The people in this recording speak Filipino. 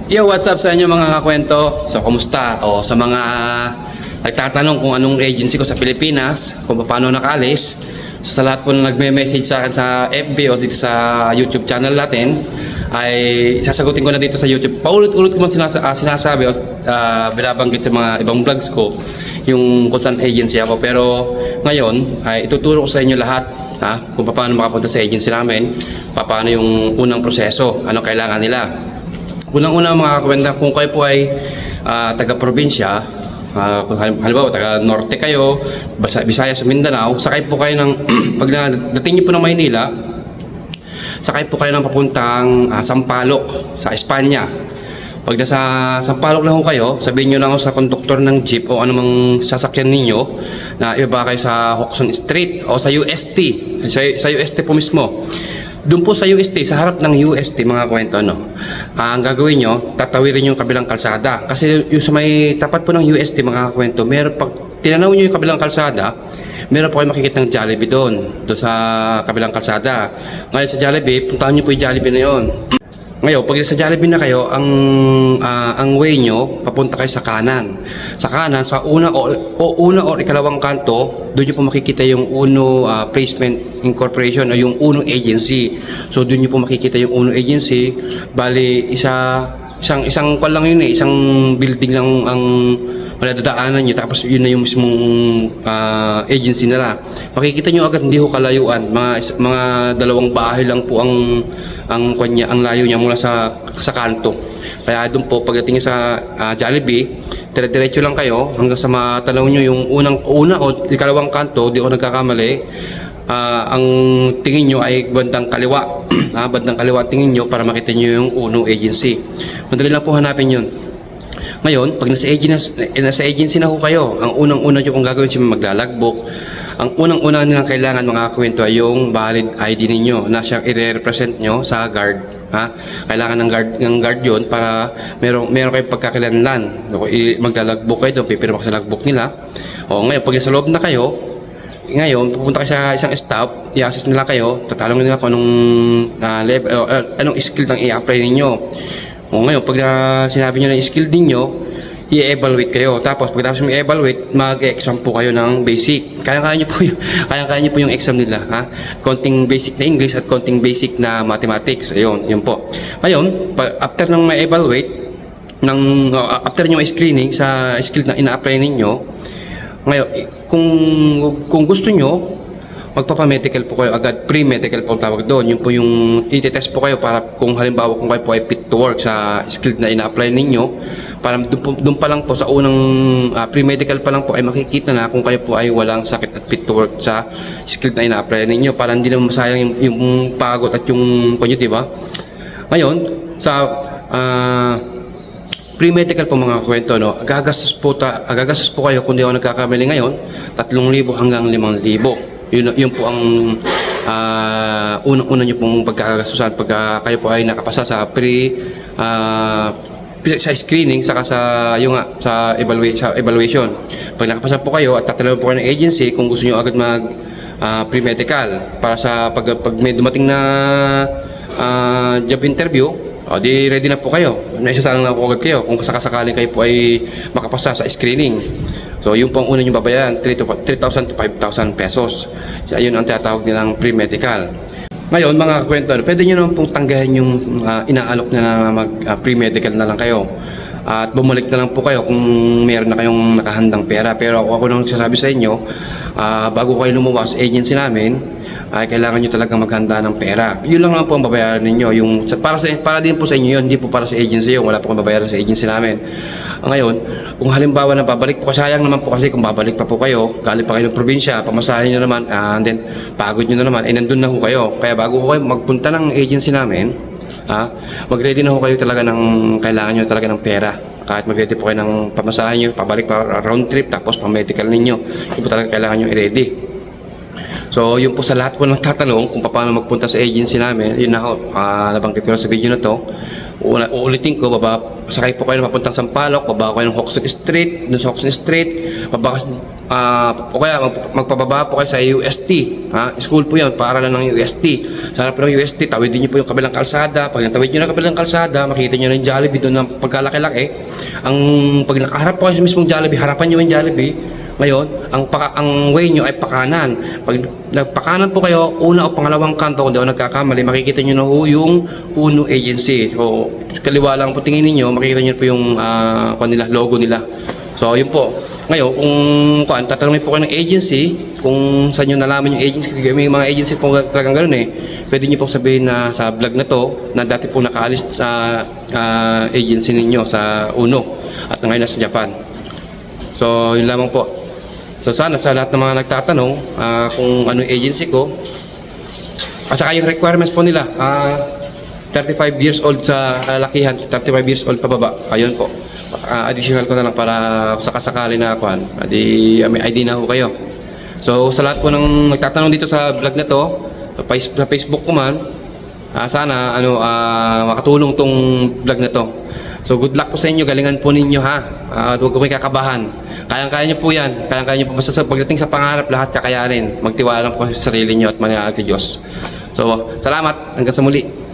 Yo, what's up sa inyo mga kakwento? So, kumusta? O sa mga nagtatanong kung anong agency ko sa Pilipinas, kung paano nakaalis. So, sa lahat po na nagme-message sa akin sa FB o dito sa YouTube channel natin, ay sasagutin ko na dito sa YouTube. Paulit-ulit ko man sinasabi o binabanggit sa mga ibang vlogs ko yung kung saan agency ako. Pero ngayon, ay ituturo ko sa inyo lahat kung paano makapunta sa agency namin, paano yung unang proseso, anong kailangan nila. Unang-una mga kakwenta, kung kayo po ay taga-probinsya, kung halimbawa taga-norte kayo, Visayas o Mindanao, sakay po kayo ng, pag dating niyo po ng Maynila, sakay po kayo ng papuntang Sampaloc, sa Espanya. Pag nasa Sampaloc na ho kayo, sabihin nyo lang sa konduktor ng jeep o anumang sasakyan ninyo na iba kayo sa Hoxton Street o sa UST, sa UST po mismo. Doon po sa UST, sa harap ng UST mga kwento, ang gagawin nyo, tatawirin yung kabilang kalsada. Kasi yung sa may tapat po ng UST mga kwento, meron pag tinanaw nyo yung kabilang kalsada, meron po kayo makikita ng Jollibee doon sa kabilang kalsada. Ngayon sa Jollibee, puntahan nyo po yung Jollibee na yun. Ngayon, pag sa Jollibee na kayo, ang way nyo, papunta kayo sa kanan. Sa kanan, sa una o ikalawang kanto, doon nyo po makikita yung Uno Placement Incorporation o yung Uno Agency. So, doon nyo po makikita yung Uno Agency. Bali, isang kwan lang yun isang building lang ang madadaanan nyo, tapos yun na yung mismong agency nila. Makikita nyo agad, hindi ho kalayuan, mga dalawang bahay lang po ang layo niya mula sa kanto. Kaya doon po pagdating nyo sa Jollibee, dire-diretso lang kayo hanggang sa matanaw nyo yung una o ikalawang kanto. Di ako nagkakamali, ang tingin nyo ay bandang kaliwa. Bandang kaliwa ang tingin nyo para makita nyo yung Uno Agency. Madali lang po hanapin yun. Ngayon, pag nasa agency na ho kayo, ang unang-una nyo kung gagawin siya maglalagbok. Ang unang-una nilang kailangan mga kwento ay yung valid ID ninyo na siyang i-represent nyo sa guard. Kailangan ng guard yun para meron kayong pagkakalanlan. Maglalagbok kayo doon, pipirma ka sa lagbok nila. Ngayon, pag nasa loob na kayo, ngayon, pupunta kayo sa isang staff, i-assess nila kayo, tatalungin nila kung anong skill ang i-apply ninyo. Ngayon, pag sinabi nyo na yung skill ninyo, i-evaluate kayo. Tapos, pagkatapos mo i-evaluate, mag-exam po kayo ng basic. Kaya-kaya nyo po yung exam nila. Konting basic na English at konting basic na mathematics. Ayun, yun po. Ngayon, after nang ma-evaluate, after nyo screening sa skill na ina-apply ninyo, ngayon, kung gusto nyo, magpapamedical po kayo agad, pre-medical po ang tawag doon. Yun po yung i-test po kayo para kung halimbawa kung kayo po ay fit to work sa skill na ina-apply ninyo, para doon pa lang po sa unang pre-medical pa lang po ay makikita na kung kayo po ay walang sakit at fit to work sa skill na ina-apply ninyo, para hindi naman masayang yung pagod at yung kunyo, diba? Ngayon, sa pre-medical po mga kwento, gagastos po kayo kung di ako nagkakamali ngayon, 3,000 hanggang 5,000. Yun po ang unang-una nyo pong pagkakasusan pagka kayo po ay nakapasa sa sa screening saka sa evaluation. Pag nakapasa po kayo at tatanungin po kayo ng agency kung gusto nyo agad mag pre-medical para sa pag may dumating na job interview, di ready na po kayo. Naisasalang na po agad kayo kung sakasakaling kayo po ay makapasa sa screening. So, yung pong una nyo babayaran, 3,000 to 5,000 pesos. So, yun ang tinatawag nilang pre-medical. Ngayon, mga kwento, pwede nyo naman pong tanggahin yung inaalok na mag-pre-medical na lang kayo. At bumalik na lang po kayo kung meron na kayong nakahandang pera. Pero ako nang sasabi sa inyo, bago kayo lumuwas sa agency namin, ay kailangan nyo talagang maghanda ng pera. Yun lang naman po ang babayaran ninyo. Para din po sa inyo yun, hindi po para sa agency yun. Wala po kang babayaran sa agency namin. Ngayon, kung halimbawa na babalik po, sayang naman po kasi kung babalik pa po kayo, galing pa kayo ng probinsya, pamasahin nyo naman, and then pagod nyo na naman, nandun na ho kayo. Kaya bago ho kayo magpunta ng agency namin, mag-ready na ho kayo talaga kailangan nyo talaga ng pera. Kahit mag-ready po kayo ng pamasahin nyo, pabalik pa round trip, tapos pang-medical ninyo, yun po talaga kailangan nyo i-ready. So, yun po sa lahat po ng tatanong kung paano magpunta sa agency namin, yun na ho, nabanggit ko na sa video na to. Uulitin ko, sakay po kayo na papuntang Sampaloc, baba kayo ng Hoxton Street, dun sa Hoxton Street, o kaya magpababa po kayo sa UST. School po yan, paaralan ng UST. Sa harap ng UST, tawidin niyo po yung kabilang kalsada. Pag natawid niyo na kabilang kalsada, makita niyo na yung Jollibee doon ng pagkalaki-laki. Pag nakaharap po kayo sa mismong Jollibee, harapan niyo yung Jollibee. Ngayon, ang way nyo ay pakanan. Pag nagpakanan po kayo, una o pangalawang kanto, kung di ako nagkakamali, makikita nyo na yung Uno Agency. So, kaliwa lang po tingin ninyo, makikita nyo po yung logo nila. So, yun po. Ngayon, kung tatanungin po kayo ng agency, kung saan nyo nalaman yung agency, may mga agency po talagang gano'n eh. Pwede nyo po sabihin na sa vlog na to, na dati po nakaalis na agency ninyo sa Uno at ngayon nasa Japan. So, yun lamang po. So, sana sa lahat ng mga nagtatanong kung ano yung agency ko, at saka yung requirements po nila, 35 years old sa lakihan, 35 years old pababa. Ayun po. Additional ko na lang para sakasakali na ako. May ID na ho kayo. So, sa lahat po ng nagtatanong dito sa vlog na to, sa Facebook ko man, sana makatulong tong vlog na to. So, good luck po sa inyo. Galingan po ninyo ha. Huwag ko kayo kakabahan. Kayang-kaya nyo po yan. Kayang-kaya nyo po. Basta pagdating sa pangarap, lahat kakayanin. Magtiwala lang po sa sarili nyo at mangyayag kay Diyos. So, salamat. Hanggang sa muli.